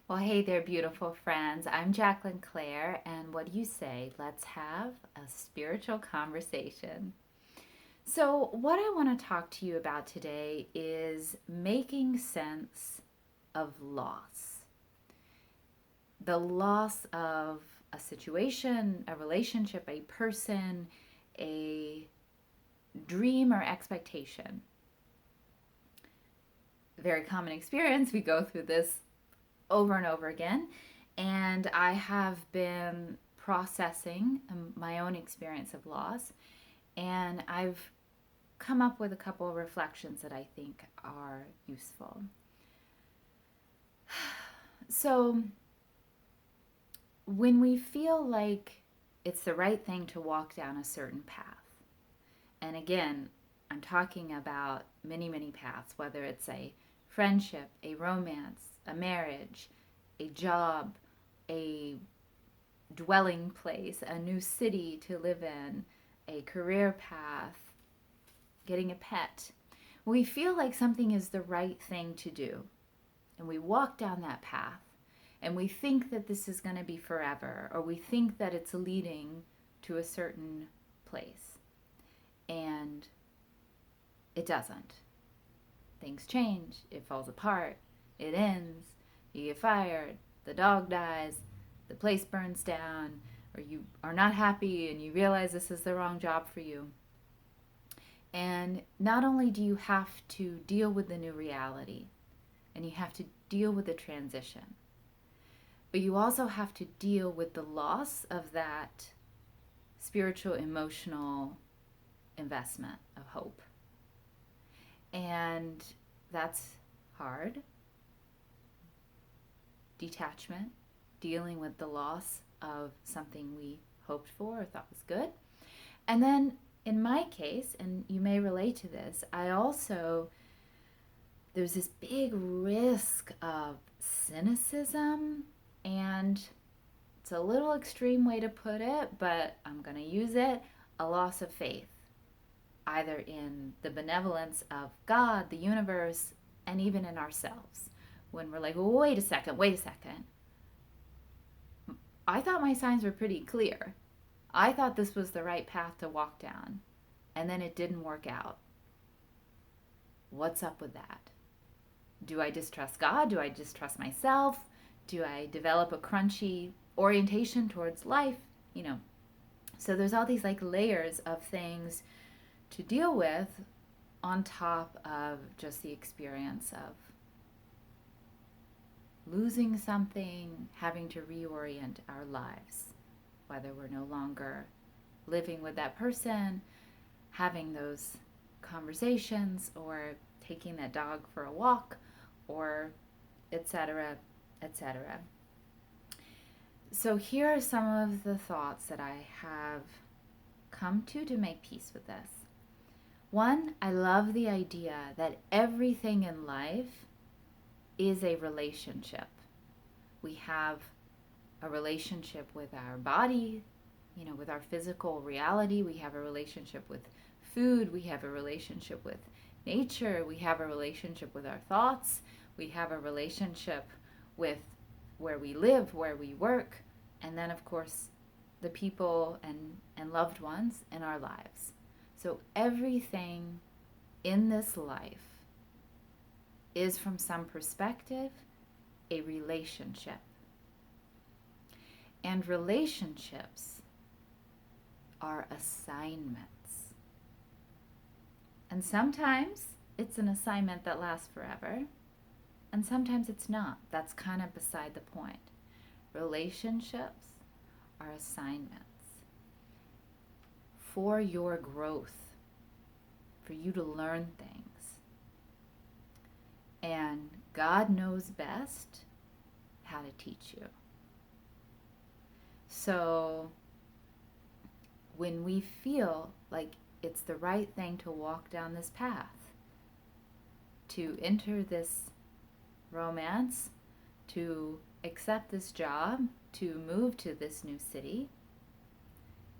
Well, hey there, beautiful friends. I'm Jacqueline Claire, and what do you say? Let's have a spiritual conversation. So, what I want to talk to you about today is making sense of loss. The loss of a situation, a relationship, a person, a dream, or expectation. Very common experience. We go through this over and over again. And I have been processing my own experience of loss. And I've come up with a couple of reflections that I think are useful. So, when we feel like it's the right thing to walk down a certain path, and again, I'm talking about many, many paths, whether it's a friendship, a romance, a marriage, a job, a dwelling place, a new city to live in, a career path, getting a pet. We feel like something is the right thing to do, and we walk down that path, and we think that this is going to be forever, or we think that it's leading to a certain place, and it doesn't. Things change, it falls apart, it ends, you get fired, the dog dies, the place burns down, or you are not happy and you realize this is the wrong job for you. And not only do you have to deal with the new reality and you have to deal with the transition, but you also have to deal with the loss of that spiritual, emotional investment of hope. And that's hard. Detachment, dealing with the loss of something we hoped for or thought was good. And then in my case, and you may relate to this, there's this big risk of cynicism, and it's a little extreme way to put it, but I'm going to use it, a loss of faith, either in the benevolence of God, the universe, and even in ourselves. When we're like, well, wait a second. I thought my signs were pretty clear. I thought this was the right path to walk down, and then it didn't work out. What's up with that? Do I distrust God? Do I distrust myself? Do I develop a crunchy orientation towards life? So there's all these like layers of things to deal with on top of just the experience of losing something, having to reorient our lives, whether we're no longer living with that person, having those conversations, or taking that dog for a walk, or etc., etc. So here are some of the thoughts that I have come to make peace with this. One, I love the idea that everything in life is a relationship. We have a relationship with our body, with our physical reality. We have a relationship with food. We have a relationship with nature. We have a relationship with our thoughts. We have a relationship with where we live, where we work, and then, of course, the people and loved ones in our lives. So everything in this life is, from some perspective, a relationship. And relationships are assignments. And sometimes it's an assignment that lasts forever, and sometimes it's not. That's kind of beside the point. Relationships are assignments for your growth, for you to learn things. And God knows best how to teach you. So when we feel like it's the right thing to walk down this path, to enter this romance, to accept this job, to move to this new city,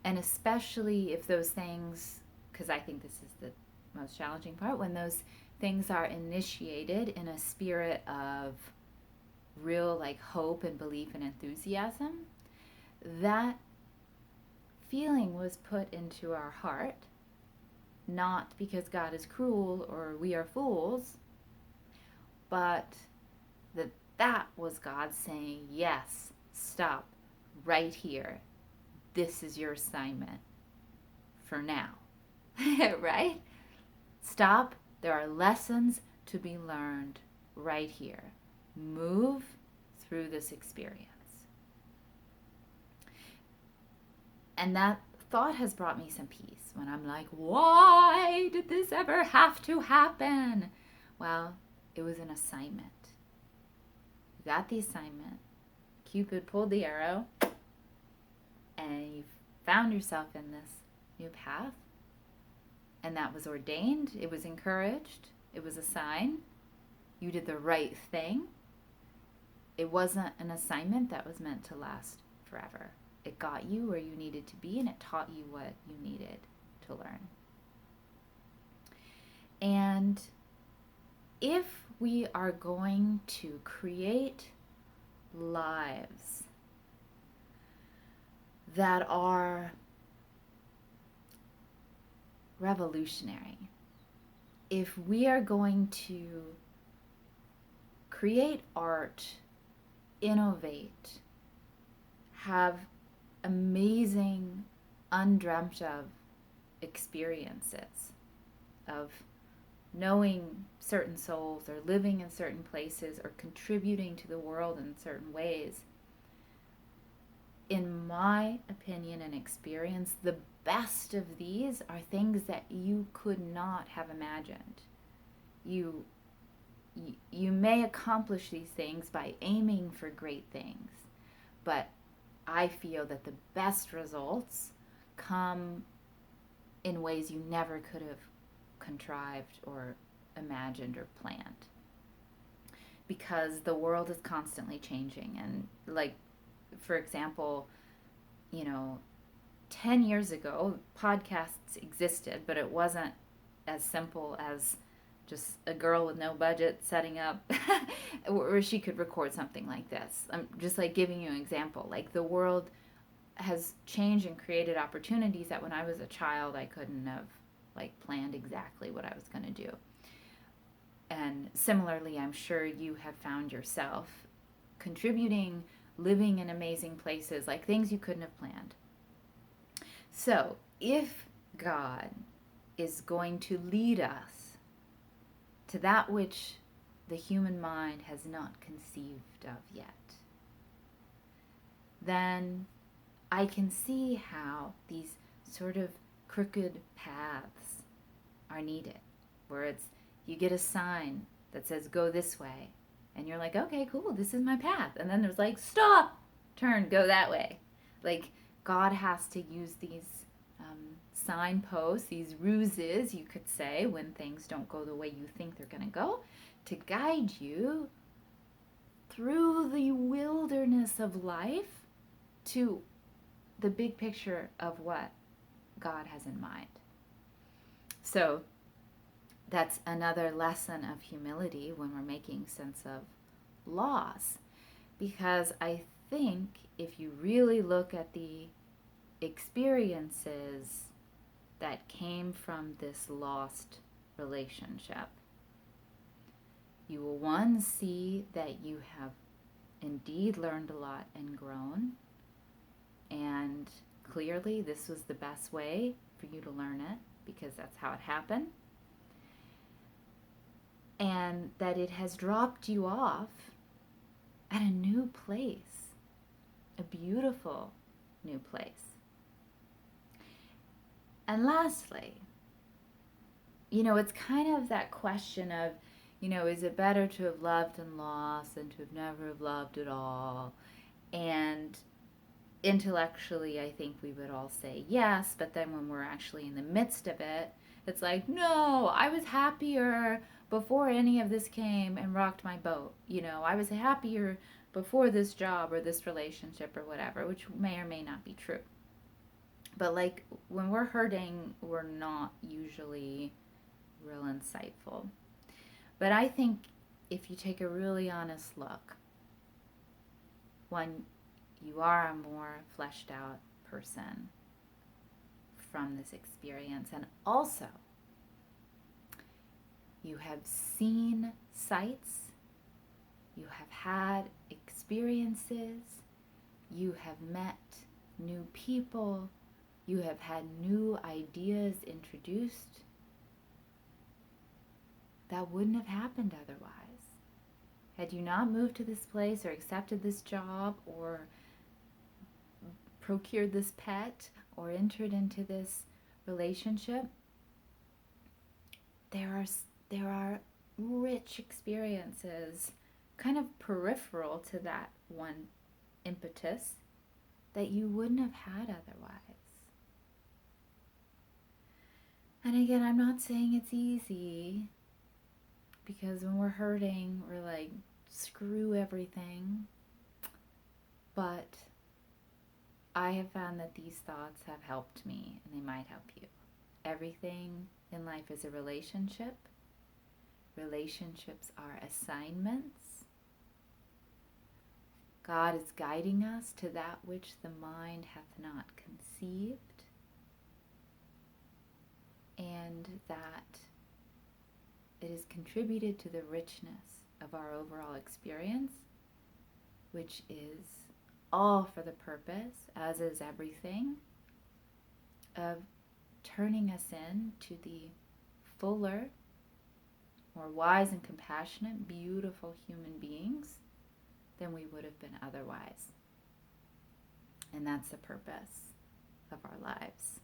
and especially if those things, because I think this is the most challenging part, when those things are initiated in a spirit of real like hope and belief and enthusiasm, that feeling was put into our heart, not because God is cruel or we are fools, but that was God saying, yes, stop right here. This is your assignment for now. Right? Stop. There are lessons to be learned right here. Move through this experience. And that thought has brought me some peace when I'm like, why did this ever have to happen? Well, it was an assignment. You got the assignment. Cupid pulled the arrow, and you found yourself in this new path. And that was ordained. It was encouraged. It was a sign. You did the right thing. It wasn't an assignment that was meant to last forever. It got you where you needed to be, and it taught you what you needed to learn. And if we are going to create lives that are revolutionary, if we are going to create art, innovate, have amazing, undreamt of experiences of knowing certain souls or living in certain places or contributing to the world in certain ways, in my opinion and experience, the best of these are things that you could not have imagined. You may accomplish these things by aiming for great things, but I feel that the best results come in ways you never could have contrived or imagined or planned, because the world is constantly changing. And like, for example, 10 years ago podcasts existed, but it wasn't as simple as just a girl with no budget setting up where she could record something like this. I'm just like giving you an example. Like, the world has changed and created opportunities that when I was a child I couldn't have like planned exactly what I was going to do. And similarly, I'm sure you have found yourself contributing, living in amazing places, like things you couldn't have planned. So if God is going to lead us to that which the human mind has not conceived of yet, then I can see how these sort of crooked paths are needed, where it's, you get a sign that says go this way, and you're like, okay, cool, this is my path. And then there's like, stop, turn, go that way. Like, God has to use these signposts, these ruses, you could say, when things don't go the way you think they're going to go, to guide you through the wilderness of life to the big picture of what God has in mind. So that's another lesson of humility when we're making sense of loss, because I think if you really look at the experiences that came from this lost relationship, you will, one, see that you have indeed learned a lot and grown, and clearly this was the best way for you to learn it, because that's how it happened, and that it has dropped you off at a new place, a beautiful new place. And lastly, it's kind of that question of, is it better to have loved and lost than to have never have loved at all? And intellectually, I think we would all say yes, but then when we're actually in the midst of it, it's like, no, I was happier before any of this came and rocked my boat. I was happier before this job or this relationship or whatever, which may or may not be true. But like, when we're hurting, we're not usually real insightful. But I think if you take a really honest look one, you are a more fleshed out person from this experience. And also, you have seen sights, you have had experiences, you have met new people, you have had new ideas introduced that wouldn't have happened otherwise. Had you not moved to this place or accepted this job or procured this pet or entered into this relationship, there are rich experiences kind of peripheral to that one impetus that you wouldn't have had otherwise. And again, I'm not saying it's easy, because when we're hurting, we're like, screw everything. But I have found that these thoughts have helped me, and they might help you. Everything in life is a relationship. Relationships are assignments. God is guiding us to that which the mind hath not conceived, and that it has contributed to the richness of our overall experience, which is all for the purpose, as is everything, of turning us in to the fuller, more wise and compassionate, beautiful human beings than we would have been otherwise. And that's the purpose of our lives.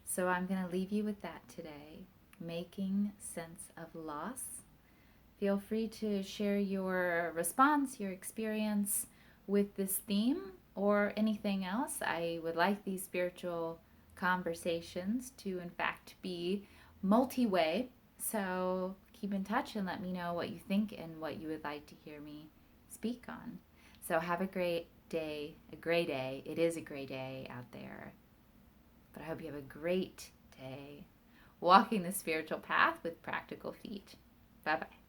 So I'm going to leave you with that today. Making sense of loss. Feel free to share your response, your experience with this theme or anything else. I would like these spiritual conversations to in fact be multi-way. So keep in touch and let me know what you think and what you would like to hear me speak on. So have a great day, a gray day. It is a gray day out there. But I hope you have a great day walking the spiritual path with practical feet. Bye-bye.